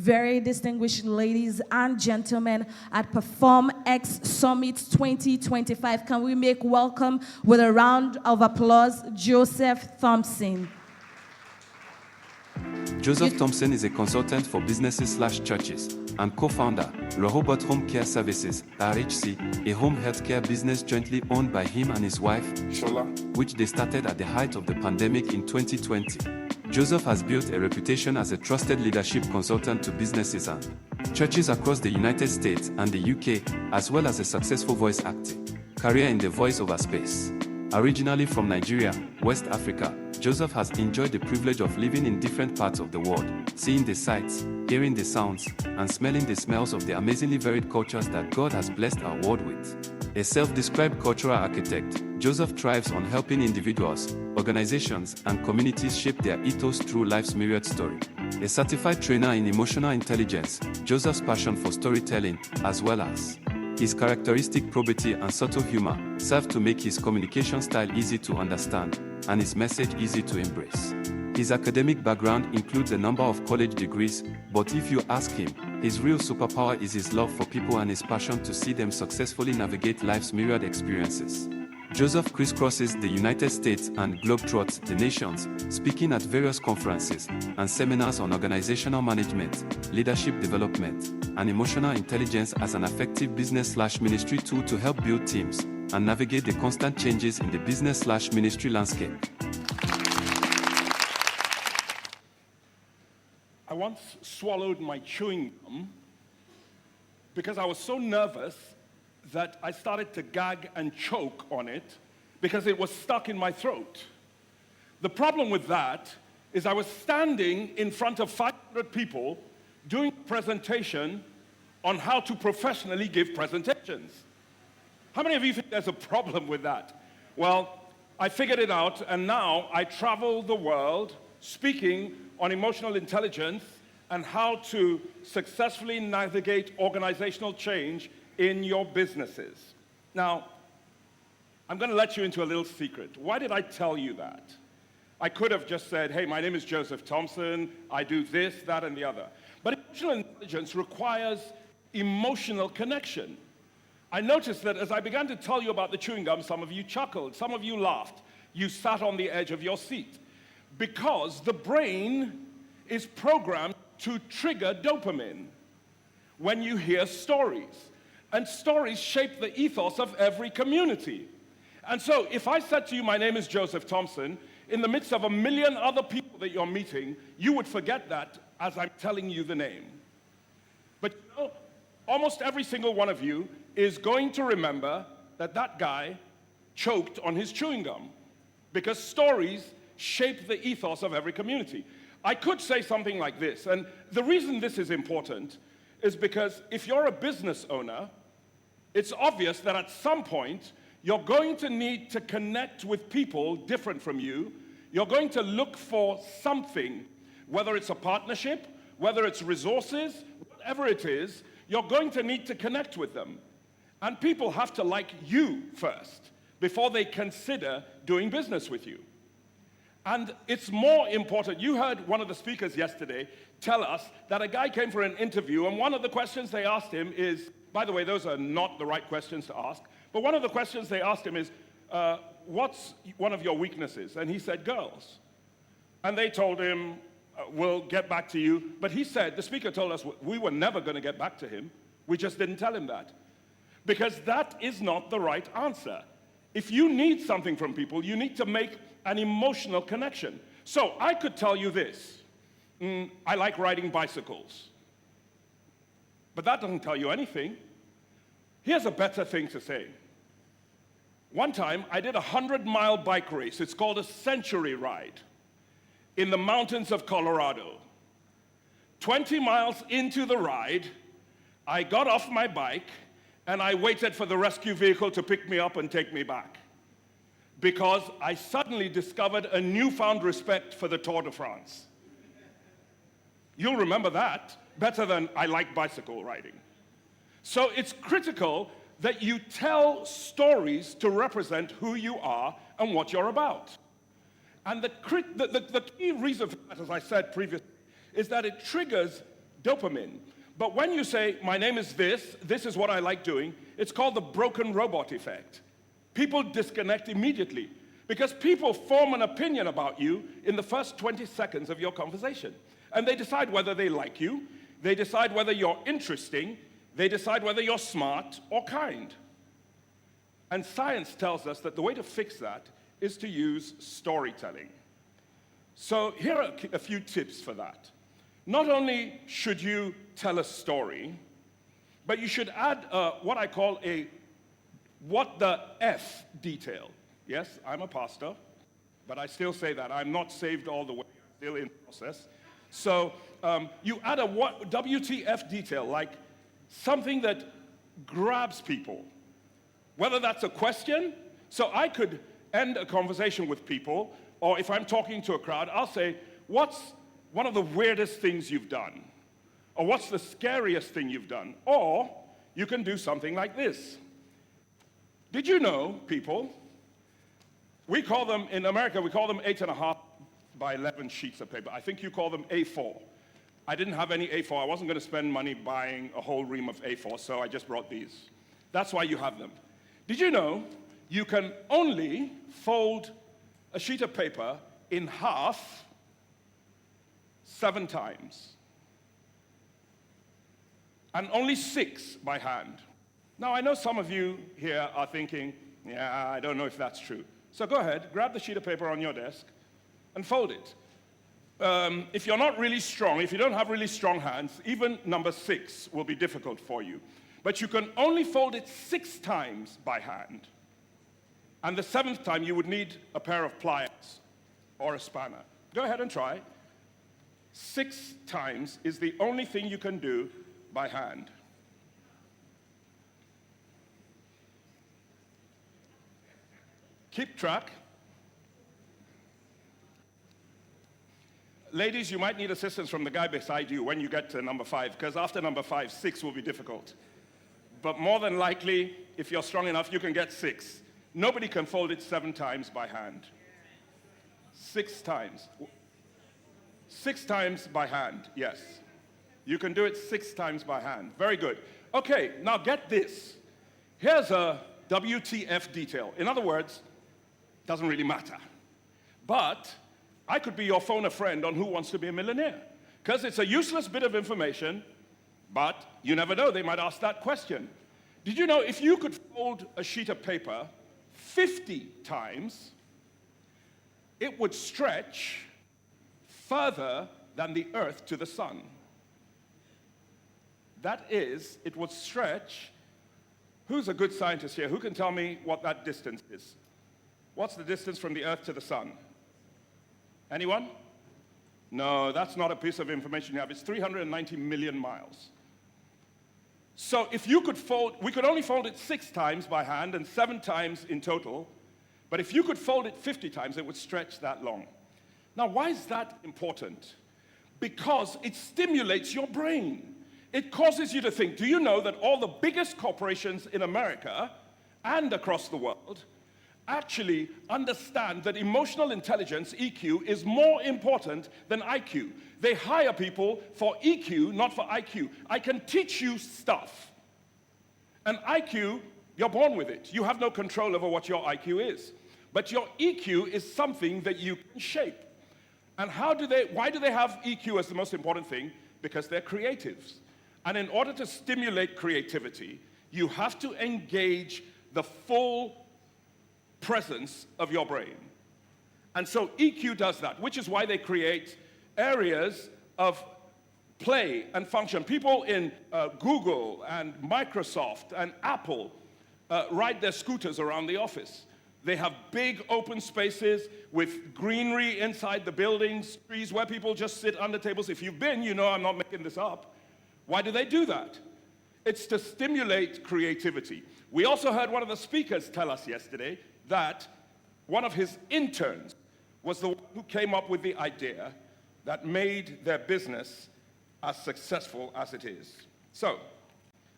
very distinguished ladies and gentlemen at Perform X Summit 2025. Can we make welcome with a round of applause, Joseph Thompson. Joseph Thompson is a consultant for businesses/churches and co-founder, Rehoboth Home Care Services, RHC, a home healthcare business jointly owned by him and his wife, Shola, which they started at the height of the pandemic in 2020. Joseph has built a reputation as a trusted leadership consultant to businesses and churches across the United States and the UK, as well as a successful voice acting career in the voice-over space. Originally from Nigeria, West Africa, Joseph has enjoyed the privilege of living in different parts of the world, seeing the sights, hearing the sounds, and smelling the smells of the amazingly varied cultures that God has blessed our world with. A self-described cultural architect, Joseph thrives on helping individuals, organizations, and communities shape their ethos through life's myriad story. A certified trainer in emotional intelligence, Joseph's passion for storytelling, as well as his characteristic probity and subtle humor, serve to make his communication style easy to understand and his message easy to embrace. His academic background includes a number of college degrees, but if you ask him, his real superpower is his love for people and his passion to see them successfully navigate life's myriad experiences. Joseph crisscrosses the United States and globetrots the nations, speaking at various conferences and seminars on organizational management, leadership development, and emotional intelligence as an effective business/ministry tool to help build teams and navigate the constant changes in the business/ministry landscape. I once swallowed my chewing gum because I was so nervous that I started to gag and choke on it because it was stuck in my throat. The problem with that is I was standing in front of 500 people doing a presentation on how to professionally give presentations. How many of you think there's a problem with that? Well, I figured it out, and now I travel the world speaking on emotional intelligence and how to successfully navigate organizational change in your businesses. Now, I'm going to let you into a little secret. Why did I tell you that? I could have just said, hey, my name is Joseph Thompson, I do this, that, and the other. But emotional intelligence requires emotional connection. I noticed that as I began to tell you about the chewing gum, some of you chuckled, some of you laughed. You sat on the edge of your seat. Because the brain is programmed to trigger dopamine when you hear stories. And stories shape the ethos of every community. And so if I said to you, my name is Joseph Thompson, in the midst of a million other people that you're meeting, you would forget that as I'm telling you the name. But you know, almost every single one of you is going to remember that that guy choked on his chewing gum, because stories shape the ethos of every community. I could say something like this, and the reason this is important is because if you're a business owner, it's obvious that at some point you're going to need to connect with people different from you. You're going to look for something, whether it's a partnership, whether it's resources, whatever it is, you're going to need to connect with them. And people have to like you first before they consider doing business with you. And it's more important. You heard one of the speakers yesterday tell us that a guy came for an interview, and one of the questions they asked him is, by the way, those are not the right questions to ask, but one of the questions they asked him is, what's one of your weaknesses? And he said, girls. And they told him, we'll get back to you. But he said, the speaker told us we were never going to get back to him. We just didn't tell him that. Because that is not the right answer. If you need something from people, you need to make an emotional connection. So I could tell you this. I like riding bicycles. But that doesn't tell you anything. Here's a better thing to say. One time, I did a 100-mile bike race. It's called a century ride in the mountains of Colorado. 20 miles into the ride, I got off my bike and I waited for the rescue vehicle to pick me up and take me back, because I suddenly discovered a newfound respect for the Tour de France. You'll remember that better than I like bicycle riding. So it's critical that you tell stories to represent who you are and what you're about. And the key reason for that, as I said previously, is that it triggers dopamine. But when you say, my name is this is what I like doing, it's called the broken robot effect. People disconnect immediately because people form an opinion about you in the first 20 seconds of your conversation. And they decide whether they like you, they decide whether you're interesting, they decide whether you're smart or kind. And science tells us that the way to fix that is to use storytelling. So here are a few tips for that. Not only should you tell a story, but you should add what I call a what the F detail. Yes, I'm a pastor, but I still say that. I'm not saved all the way, I'm still in process. So you add a what WTF detail, like something that grabs people. Whether that's a question, so I could end a conversation with people, or if I'm talking to a crowd, I'll say, what's one of the weirdest things you've done? Or what's the scariest thing you've done? Or you can do something like this. Did you know, people, we call them, in America, we call them 8.5 by 11 sheets of paper. I think you call them A4. I didn't have any A4. I wasn't going to spend money buying a whole ream of A4, so I just brought these. That's why you have them. Did you know you can only fold a sheet of paper in half 7 times? And only 6 by hand. Now, I know some of you here are thinking, yeah, I don't know if that's true. So go ahead, grab the sheet of paper on your desk and fold it. If you're not really strong, if you don't have really strong hands, even number 6 will be difficult for you. But you can only fold it 6 times by hand. And the 7th time, you would need a pair of pliers or a spanner. Go ahead and try. 6 times is the only thing you can do by hand. Keep track. Ladies, you might need assistance from the guy beside you when you get to number 5, because after number 5, 6 will be difficult. But more than likely, if you're strong enough, you can get 6. Nobody can fold it 7 times by hand. 6 times. 6 times by hand, yes. You can do it 6 times by hand. Very good. Okay, now get this. Here's a WTF detail. In other words, doesn't really matter. But I could be your phone a friend on Who Wants to Be a Millionaire, because it's a useless bit of information, but you never know, they might ask that question. Did you know if you could fold a sheet of paper 50 times, it would stretch further than the earth to the sun? That is, it would stretch. Who's a good scientist here? Who can tell me what that distance is? What's the distance from the earth to the sun? Anyone? No, that's not a piece of information you have. It's 390 million miles. So if you could fold, we could only fold it 6 times by hand and 7 times in total, but if you could fold it 50 times, it would stretch that long. Now, why is that important? Because it stimulates your brain. It causes you to think. Do you know that all the biggest corporations in America and across the world actually understand that emotional intelligence, EQ, is more important than IQ? They hire people for EQ, not for IQ. I can teach you stuff. And IQ, you're born with it. You have no control over what your IQ is. But your EQ is something that you can shape. And why do they have EQ as the most important thing? Because they're creatives. And in order to stimulate creativity, you have to engage the full presence of your brain. And so EQ does that, which is why they create areas of play and function. People in Google and Microsoft and Apple ride their scooters around the office. They have big open spaces with greenery inside the buildings, trees where people just sit under tables. If you've been, you know I'm not making this up. Why do they do that? It's to stimulate creativity. We also heard one of the speakers tell us yesterday that one of his interns was the one who came up with the idea that made their business as successful as it is. So,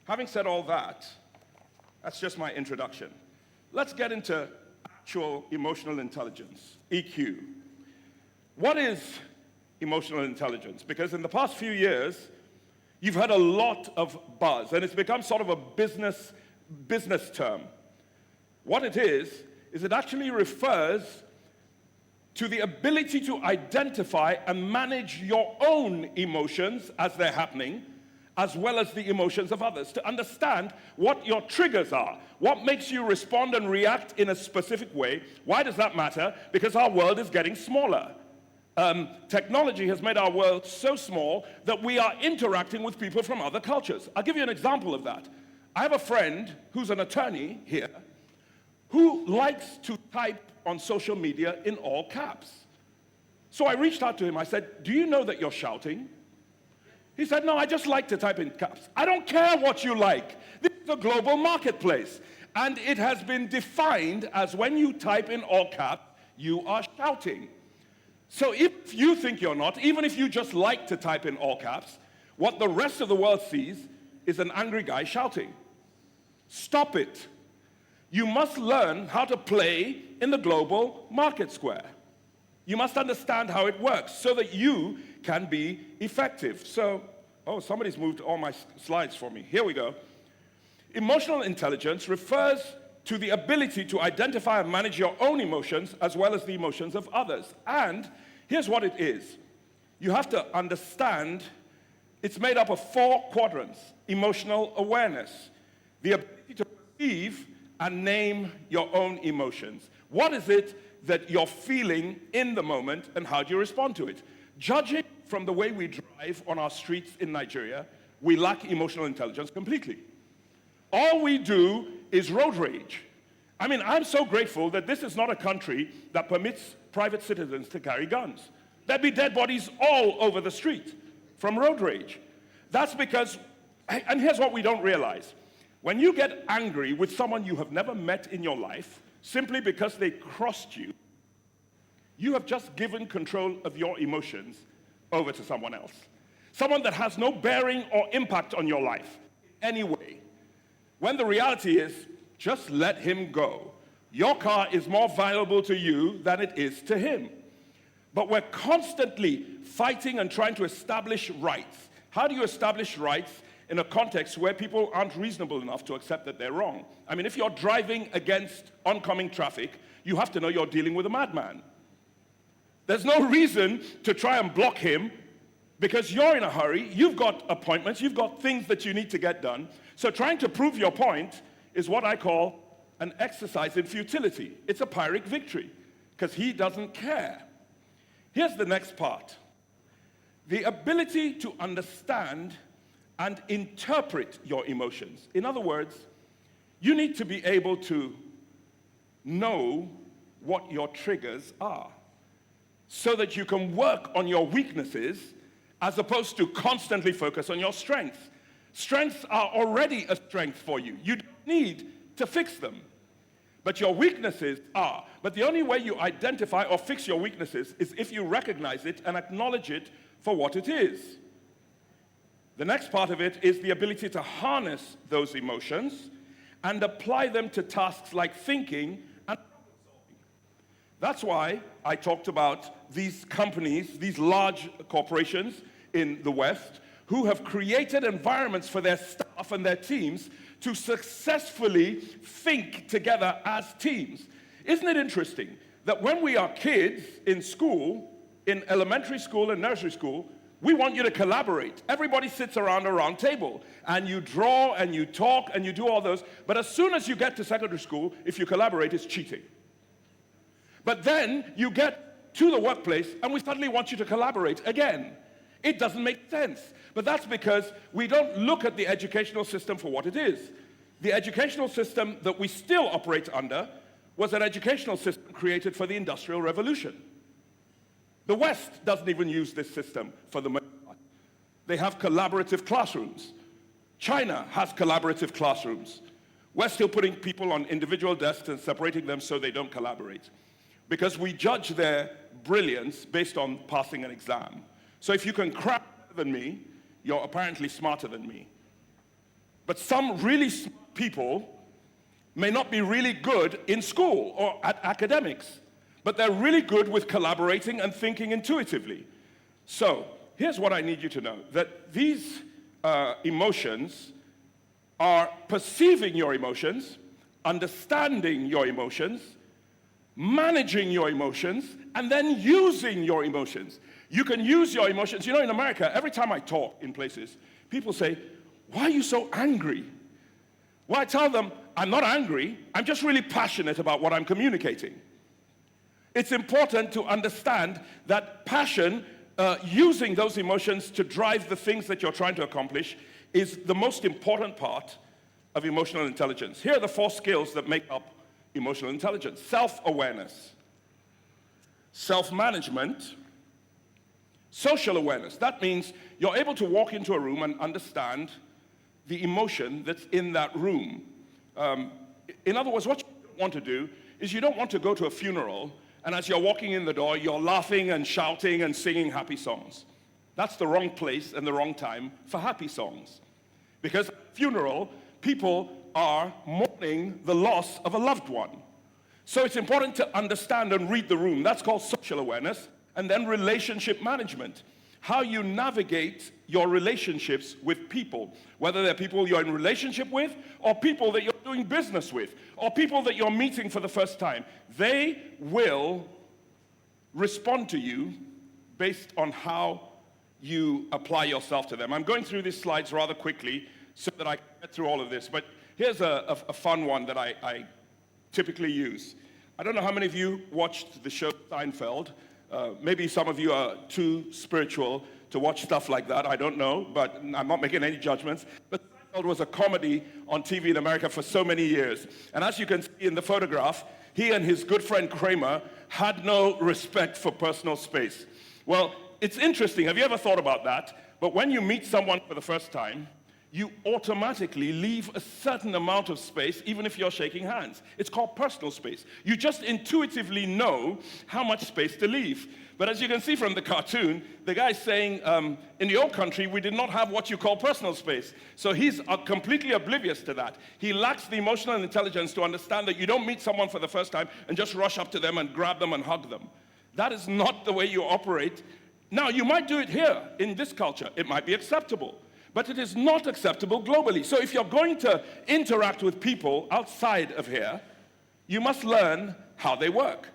having said all that, that's just my introduction. Let's get into actual emotional intelligence, EQ. What is emotional intelligence? Because in the past few years, You've heard a lot of buzz, and it's become sort of a business term. What it is it actually refers to the ability to identify and manage your own emotions as they're happening, as well as the emotions of others, to understand what your triggers are, what makes you respond and react in a specific way. Why does that matter? Because our world is getting smaller. Technology has made our world so small that we are interacting with people from other cultures. I'll give you an example of that. I have a friend who's an attorney here who likes to type on social media in all caps. So I reached out to him. I said, "Do you know that you're shouting?" He said, "No, I just like to type in caps." I don't care what you like. This is a global marketplace. And it has been defined as when you type in all caps, you are shouting. So if you think you're not, even if you just like to type in all caps, what the rest of the world sees is an angry guy shouting. Stop it. You must learn how to play in the global market square. You must understand how it works so that you can be effective. So, somebody's moved all my slides for me. Here we go. Emotional intelligence refers to the ability to identify and manage your own emotions as well as the emotions of others. And here's what it is. You have to understand it's made up of 4 quadrants. Emotional awareness, the ability to perceive and name your own emotions. What is it that you're feeling in the moment, and how do you respond to it? Judging from the way we drive on our streets in Nigeria, we lack emotional intelligence completely. All we do is road rage. I mean, I'm so grateful that this is not a country that permits private citizens to carry guns. There'd be dead bodies all over the street from road rage. That's because, and here's what we don't realize. When you get angry with someone you have never met in your life, simply because they crossed you, you have just given control of your emotions over to someone else. Someone that has no bearing or impact on your life in any way. When the reality is, just let him go. Your car is more valuable to you than it is to him. But we're constantly fighting and trying to establish rights. How do you establish rights in a context where people aren't reasonable enough to accept that they're wrong? I mean, if you're driving against oncoming traffic, you have to know you're dealing with a madman. There's no reason to try and block him because you're in a hurry, you've got appointments, you've got things that you need to get done. So trying to prove your point is what I call an exercise in futility. It's a Pyrrhic victory because he doesn't care. Here's the next part. The ability to understand and interpret your emotions. In other words, you need to be able to know what your triggers are so that you can work on your weaknesses as opposed to constantly focus on your strengths. Strengths are already a strength for you. You don't need to fix them. But your weaknesses are. But the only way you identify or fix your weaknesses is if you recognize it and acknowledge it for what it is. The next part of it is the ability to harness those emotions and apply them to tasks like thinking and problem solving. That's why I talked about these companies, these large corporations in the West, who have created environments for their staff and their teams to successfully think together as teams. Isn't it interesting that when we are kids in school, in elementary school and nursery school, we want you to collaborate. Everybody sits around a round table, and you draw, and you talk, and you do all those. But as soon as you get to secondary school, if you collaborate, it's cheating. But then you get to the workplace, and we suddenly want you to collaborate again. It doesn't make sense. But that's because we don't look at the educational system for what it is. The educational system that we still operate under was an educational system created for the Industrial Revolution. The West doesn't even use this system for the most part. They have collaborative classrooms. China has collaborative classrooms. We're still putting people on individual desks and separating them so they don't collaborate, because we judge their brilliance based on passing an exam. So if you can cram better than me, you're apparently smarter than me. But some really smart people may not be really good in school or at academics, but they're really good with collaborating and thinking intuitively. So here's what I need you to know, that these emotions are perceiving your emotions, understanding your emotions, managing your emotions, and then using your emotions. You can use your emotions. You know, in America, every time I talk in places, people say, "Why are you so angry?" Well, I tell them, I'm not angry, I'm just really passionate about what I'm communicating. It's important to understand that passion, using those emotions to drive the things that you're trying to accomplish, is the most important part of emotional intelligence. Here are the 4 skills that make up emotional intelligence: self-awareness, self-management, social awareness. That means you're able to walk into a room and understand the emotion that's in that room. In other words, what you don't want to do is you don't want to go to a funeral and as you're walking in the door, you're laughing and shouting and singing happy songs. That's the wrong place and the wrong time for happy songs. Because at a funeral, people are mourning the loss of a loved one. So it's important to understand and read the room. That's called social awareness. And then relationship management. How you navigate your relationships with people, whether they're people you're in relationship with or people that you're doing business with or people that you're meeting for the first time. They will respond to you based on how you apply yourself to them. I'm going through these slides rather quickly so that I can get through all of this, but here's a fun one that I typically use. I don't know how many of you watched the show Seinfeld. Maybe some of you are too spiritual to watch stuff like that. I don't know, but I'm not making any judgments. But Seinfeld was a comedy on TV in America for so many years. And as you can see in the photograph, he and his good friend Kramer had no respect for personal space. Well, it's interesting. Have you ever thought about that? But when you meet someone for the first time, you automatically leave a certain amount of space, even if you're shaking hands. It's called personal space. You just intuitively know how much space to leave. But as you can see from the cartoon, the guy's saying, in the old country, we did not have what you call personal space. So he's completely oblivious to that. He lacks the emotional intelligence to understand that you don't meet someone for the first time and just rush up to them and grab them and hug them. That is not the way you operate. Now, you might do it here, in this culture. It might be acceptable. But it is not acceptable globally. So if you're going to interact with people outside of here, you must learn how they work.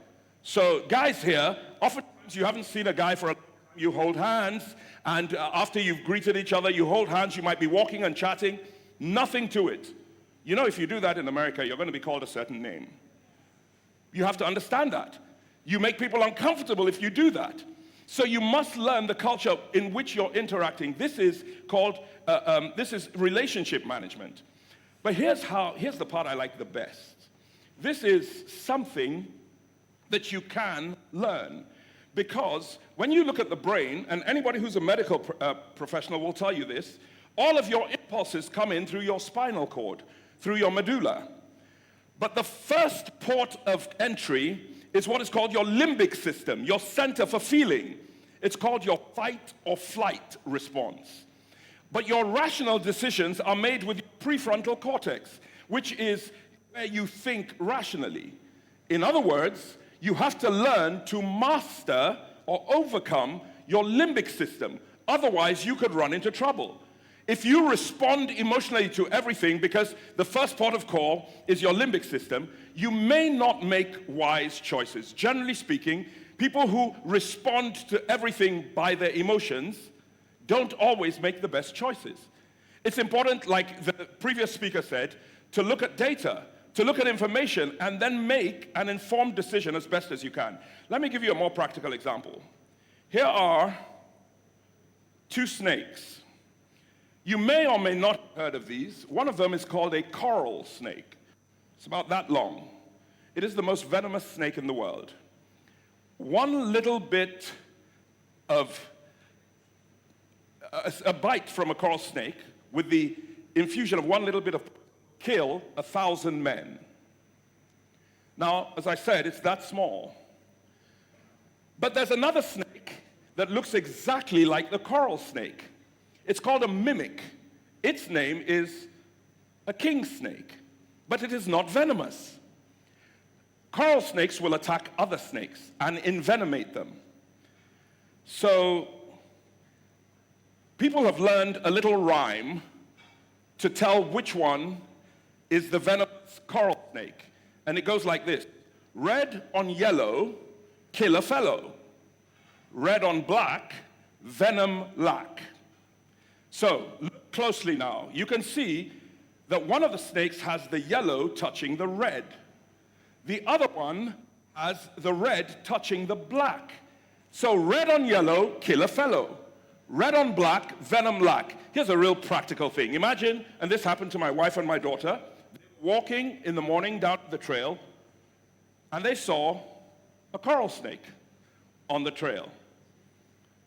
So guys here, oftentimes you haven't seen a guy for a you hold hands, and after you've greeted each other, you hold hands, you might be walking and chatting, nothing to it. You know, if you do that in America, you're going to be called a certain name. You have to understand that. You make people uncomfortable if you do that. So you must learn the culture in which you're interacting. This is called, this is relationship management. But here's the part I like the best. This is something that you can learn. Because when you look at the brain, and anybody who's a medical professional will tell you this, all of your impulses come in through your spinal cord, through your medulla. But the first port of entry is what is called your limbic system, your center for feeling. It's called your fight or flight response. But your rational decisions are made with your prefrontal cortex, which is where you think rationally. In other words, you have to learn to master or overcome your limbic system. Otherwise, you could run into trouble. If you respond emotionally to everything because the first port of call is your limbic system, you may not make wise choices. Generally speaking, people who respond to everything by their emotions don't always make the best choices. It's important, like the previous speaker said, to look at data, to look at information, and then make an informed decision as best as you can. Let me give you a more practical example. Here are 2 snakes. You may or may not have heard of these. One of them is called a coral snake. It's about that long. It is the most venomous snake in the world. One little bit of a bite from a coral snake with the infusion of one little bit of kill 1,000 men. Now, as I said, it's that small. But there's another snake that looks exactly like the coral snake. It's called a mimic. Its name is a king snake, but it is not venomous. Coral snakes will attack other snakes and envenomate them. So People have learned a little rhyme to tell which one is the venomous coral snake. And it goes like this. Red on yellow, kill a fellow. Red on black, venom lack. So, look closely now. You can see that one of the snakes has the yellow touching the red. The other one has the red touching the black. So, red on yellow, kill a fellow. Red on black, venom lack. Here's a real practical thing. Imagine, and this happened to my wife and my daughter, walking in the morning down the trail, and they saw a coral snake on the trail.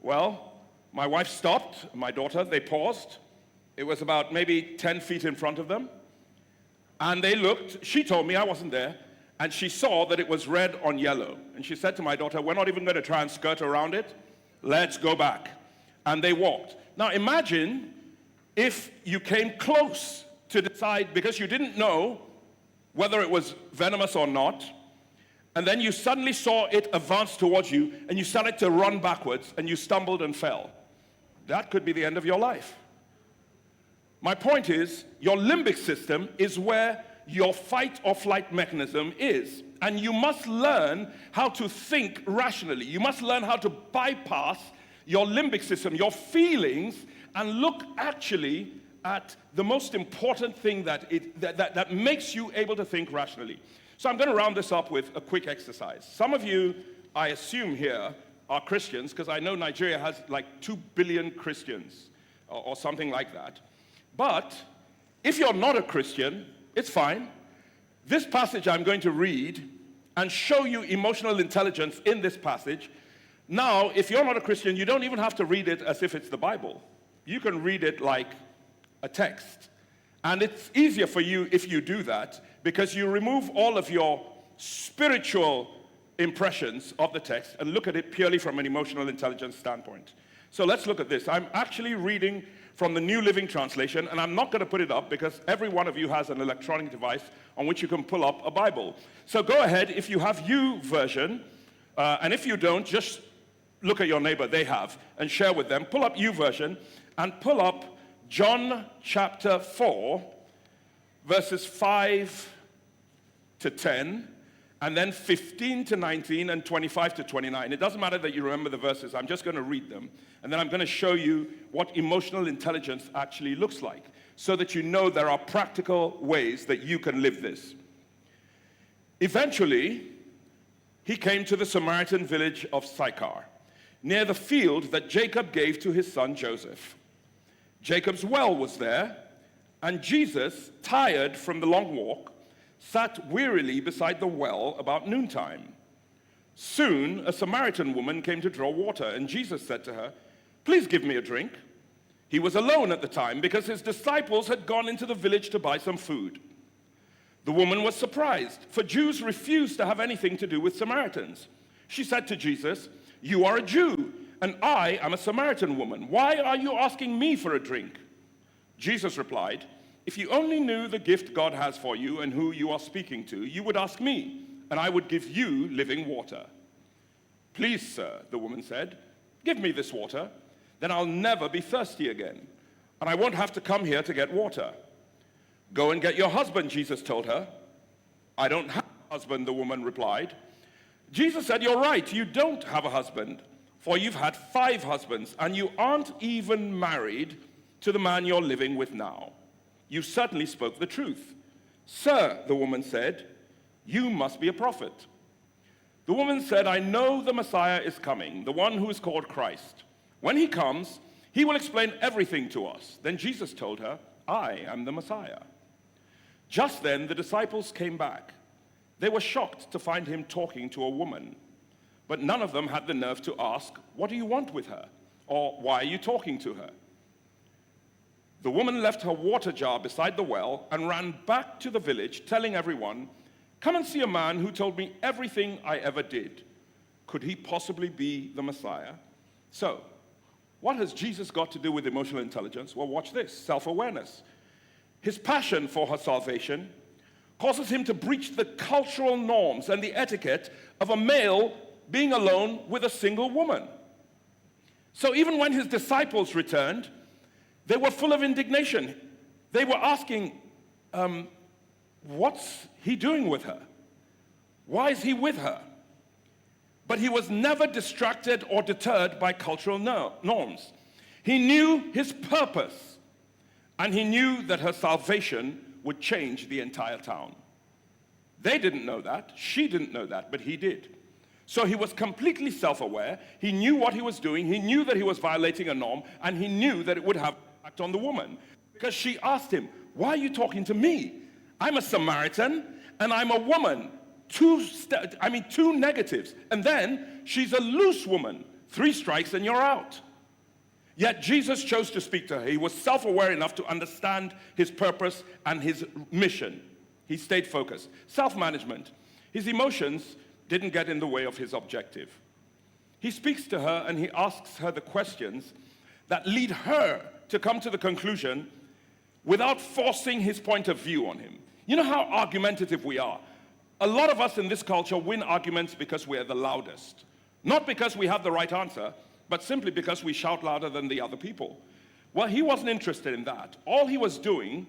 Well, my wife stopped, my daughter, they paused. It was about maybe 10 feet in front of them. And they looked, she told me, I wasn't there, and she saw that it was red on yellow. And she said to my daughter, we're not even going to try and skirt around it. Let's go back. And they walked. Now imagine if you came close to decide, because you didn't know whether it was venomous or not, and then you suddenly saw it advance towards you, and you started to run backwards, and you stumbled and fell. That could be the end of your life. My point is, your limbic system is where your fight or flight mechanism is. And you must learn how to think rationally. You must learn how to bypass your limbic system, your feelings, and look actually at the most important thing that makes you able to think rationally. So I'm going to round this up with a quick exercise. Some of you, I assume here, are Christians, because I know Nigeria has like 2 billion Christians, or something like that. But if you're not a Christian, it's fine. This passage I'm going to read and show you emotional intelligence in this passage. Now, if you're not a Christian, you don't even have to read it as if it's the Bible. You can read it like a text. And it's easier for you if you do that, because you remove all of your spiritual impressions of the text and look at it purely from an emotional intelligence standpoint. So let's look at this. I'm actually reading from the New Living Translation, and I'm not going to put it up because every one of you has an electronic device on which you can pull up a Bible. So go ahead, if you have U version, and if you don't, just look at your neighbor, they have, and share with them. Pull up U version, and pull up John chapter 4, verses 5 to 10, and then 15 to 19 and 25 to 29. It doesn't matter that you remember the verses. I'm just going to read them. And then I'm going to show you what emotional intelligence actually looks like, so that you know there are practical ways that you can live this. Eventually, he came to the Samaritan village of Sychar, near the field that Jacob gave to his son Joseph. Jacob's well was there, and Jesus, tired from the long walk, sat wearily beside the well about noontime. Soon a Samaritan woman came to draw water, and Jesus said to her, "Please give me a drink." He was alone at the time because his disciples had gone into the village to buy some food. The woman was surprised, for Jews refused to have anything to do with Samaritans. She said to Jesus, "You are a Jew, and I am a Samaritan woman. Why are you asking me for a drink?" Jesus replied, "If you only knew the gift God has for you and who you are speaking to, you would ask me, and I would give you living water." "Please, sir," the woman said, "give me this water. Then I'll never be thirsty again, and I won't have to come here to get water." "Go and get your husband," Jesus told her. "I don't have a husband," the woman replied. Jesus said, "You're right, you don't have a husband, for you've had 5 husbands, and you aren't even married to the man you're living with now. You certainly spoke the truth." "Sir," the woman said, "you must be a prophet." The woman said, "I know the Messiah is coming, the one who is called Christ. When he comes, he will explain everything to us." Then Jesus told her, "I am the Messiah." Just then, the disciples came back. They were shocked to find him talking to a woman, but none of them had the nerve to ask, "What do you want with her?" or "Why are you talking to her?" The woman left her water jar beside the well and ran back to the village, telling everyone, "Come and see a man who told me everything I ever did. Could he possibly be the Messiah?" So, what has Jesus got to do with emotional intelligence? Well, watch this, self-awareness. His passion for her salvation causes him to breach the cultural norms and the etiquette of a male being alone with a single woman. So even when his disciples returned, They were full of indignation. They were asking, what's he doing with her? Why is he with her? But he was never distracted or deterred by cultural norms. He knew his purpose, and he knew that her salvation would change the entire town. They didn't know that, she didn't know that, but he did. So he was completely self-aware, he knew what he was doing, he knew that he was violating a norm, and he knew that it would have an impact on the woman. Because she asked him, why are you talking to me? I'm a Samaritan, and I'm a woman. Two negatives. And then she's a loose woman. 3 strikes and you're out. Yet Jesus chose to speak to her. He was self-aware enough to understand his purpose and his mission. He stayed focused. Self-management. His emotions didn't get in the way of his objective. He speaks to her and he asks her the questions that lead her to come to the conclusion without forcing his point of view on him. You know how argumentative we are. A lot of us in this culture win arguments because we're the loudest. Not because we have the right answer, but simply because we shout louder than the other people. Well, he wasn't interested in that. All he was doing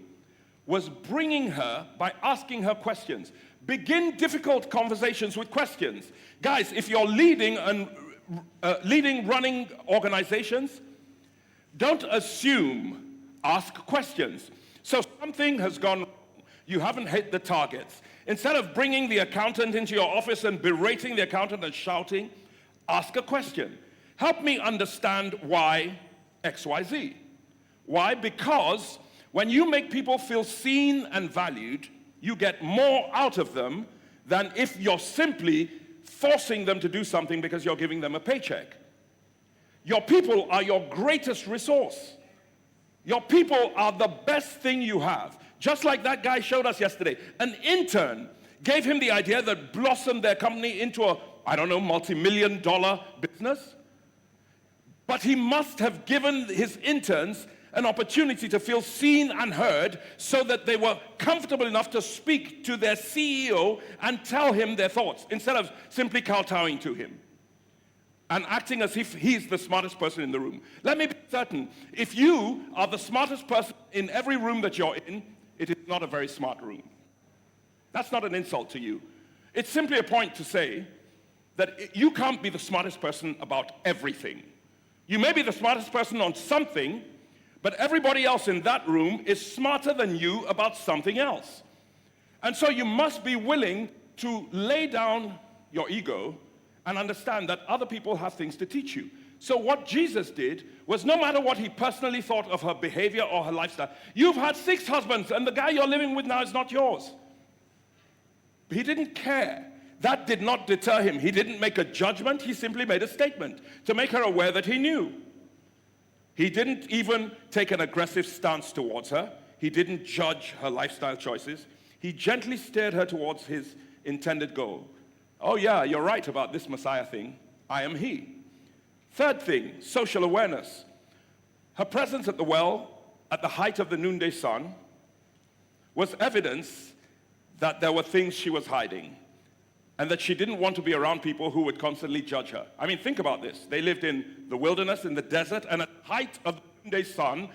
was bringing her by asking her questions. Begin difficult conversations with questions. Guys, if you're running organizations, don't assume, ask questions. So something has gone wrong. You haven't hit the targets. Instead of bringing the accountant into your office and berating the accountant and shouting, ask a question. Help me understand why XYZ. Why? Because when you make people feel seen and valued, you get more out of them than if you're simply forcing them to do something because you're giving them a paycheck. Your people are your greatest resource. Your people are the best thing you have. Just like that guy showed us yesterday. An intern gave him the idea that blossomed their company into a, multi-million-dollar business. But he must have given his interns an opportunity to feel seen and heard so that they were comfortable enough to speak to their CEO and tell him their thoughts instead of simply kowtowing to him and acting as if he's the smartest person in the room. Let me be certain, if you are the smartest person in every room that you're in, it is not a very smart room. That's not an insult to you. It's simply a point to say that you can't be the smartest person about everything. You may be the smartest person on something, but everybody else in that room is smarter than you about something else. And so you must be willing to lay down your ego and understand that other people have things to teach you. So what Jesus did was, no matter what he personally thought of her behavior or her lifestyle, you've had 6 husbands and the guy you're living with now is not yours. He didn't care. That did not deter him. He didn't make a judgment, he simply made a statement to make her aware that he knew. He didn't even take an aggressive stance towards her. He didn't judge her lifestyle choices. He gently steered her towards his intended goal. Oh yeah, you're right about this Messiah thing. I am he. Third thing, social awareness. Her presence at the well at the height of the noonday sun was evidence that there were things she was hiding and that she didn't want to be around people who would constantly judge her. I mean, think about this. They lived in the wilderness, in the desert, and at the height of the noonday sun,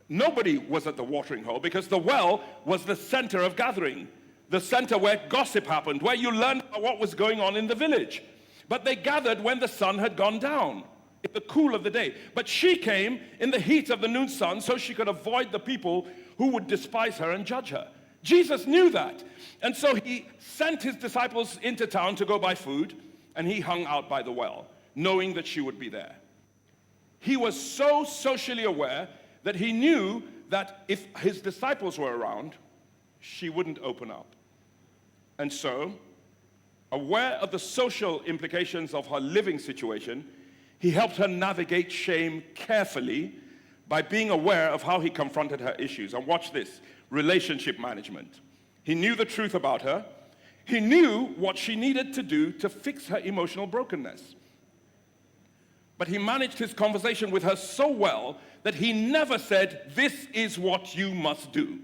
nobody was at the watering hole because the well was the center of gathering, the center where gossip happened, where you learned about what was going on in the village. But they gathered when the sun had gone down, in the cool of the day. But she came in the heat of the noon sun so she could avoid the people who would despise her and judge her. Jesus knew that. And so he sent his disciples into town to go buy food, and he hung out by the well, knowing that she would be there. He was so socially aware that he knew that if his disciples were around, she wouldn't open up. And so, aware of the social implications of her living situation, he helped her navigate shame carefully by being aware of how he confronted her issues. And watch this, relationship management. He knew the truth about her. He knew what she needed to do to fix her emotional brokenness. But he managed his conversation with her so well that he never said, "This is what you must do."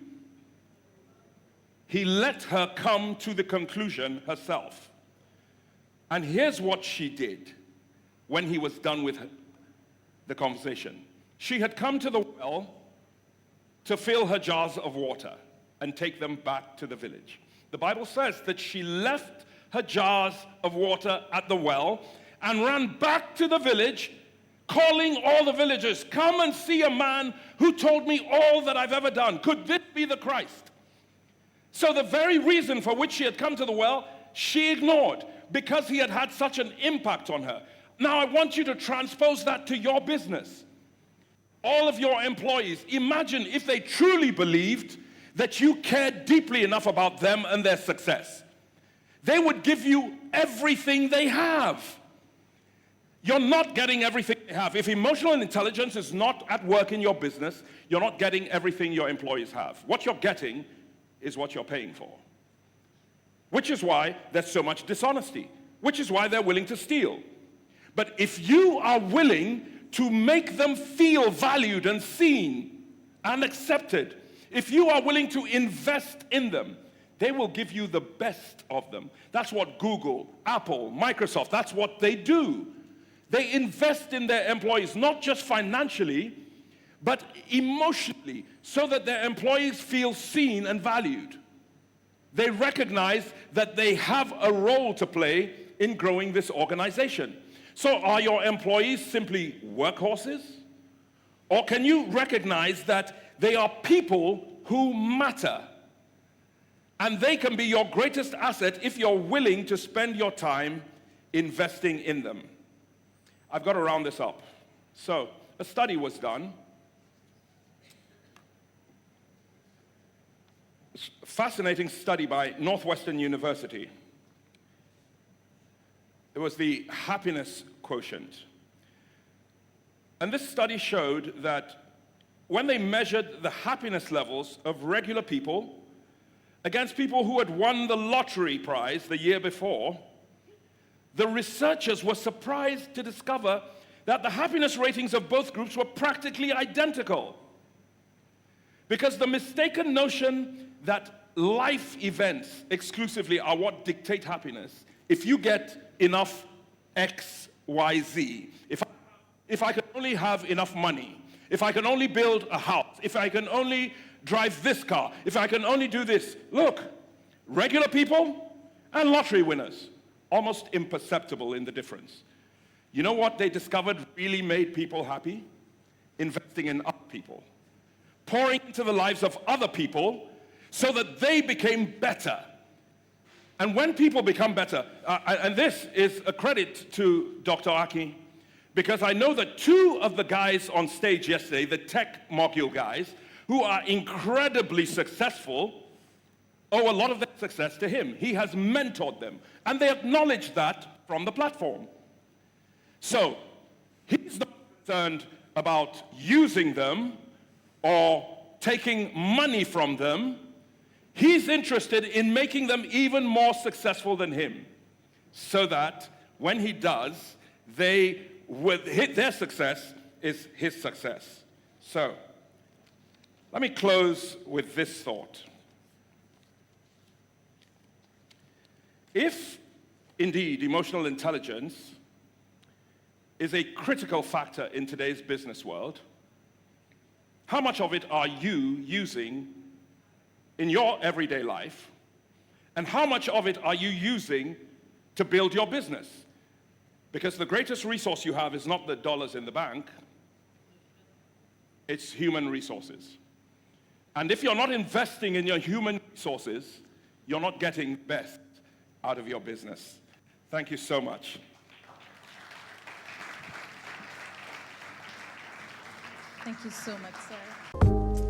He let her come to the conclusion herself. And here's what she did when he was done with the conversation. She had come to the well to fill her jars of water and take them back to the village. The Bible says that she left her jars of water at the well and ran back to the village, calling all the villagers, "Come and see a man who told me all that I've ever done. Could this be the Christ?" So the very reason for which she had come to the well, she ignored, because he had had such an impact on her. Now I want you to transpose that to your business. All of your employees, imagine if they truly believed that you cared deeply enough about them and their success. They would give you everything they have. You're not getting everything they have. If emotional intelligence is not at work in your business, you're not getting everything your employees have. What you're getting is what you're paying for. Which is why there's so much dishonesty. Which is why they're willing to steal. But if you are willing to make them feel valued and seen and accepted, if you are willing to invest in them, they will give you the best of them. That's what Google, Apple, Microsoft, that's what they do. They invest in their employees, not just financially, but emotionally, so that their employees feel seen and valued. They recognize that they have a role to play in growing this organization. So are your employees simply workhorses? Or can you recognize that they are people who matter? And they can be your greatest asset if you're willing to spend your time investing in them. I've got to round this up. So, a study was done. A fascinating study by Northwestern University. It was the happiness quotient. And this study showed that when they measured the happiness levels of regular people against people who had won the lottery prize the year before, the researchers were surprised to discover that the happiness ratings of both groups were practically identical. Because the mistaken notion that life events exclusively are what dictate happiness. If you get enough X, Y, Z, if I can only have enough money, if I can only build a house, if I can only drive this car, if I can only do this. Look, regular people and lottery winners, almost imperceptible in the difference. You know what they discovered really made people happy? Investing in other people. Pouring into the lives of other people so that they became better. And when people become better, and this is a credit to Dr. Aki, because I know that two of the guys on stage yesterday, the tech module guys, who are incredibly successful, owe a lot of their success to him. He has mentored them, and they acknowledge that from the platform. So, he's not concerned about using them or taking money from them. He's interested in making them even more successful than him, so that when he does, their success is his success. So, let me close with this thought. If, indeed, emotional intelligence is a critical factor in today's business world, how much of it are you using in your everyday life? And how much of it are you using to build your business? Because the greatest resource you have is not the dollars in the bank, it's human resources. And if you're not investing in your human resources, you're not getting best out of your business. Thank you so much. Thank you so much, sir.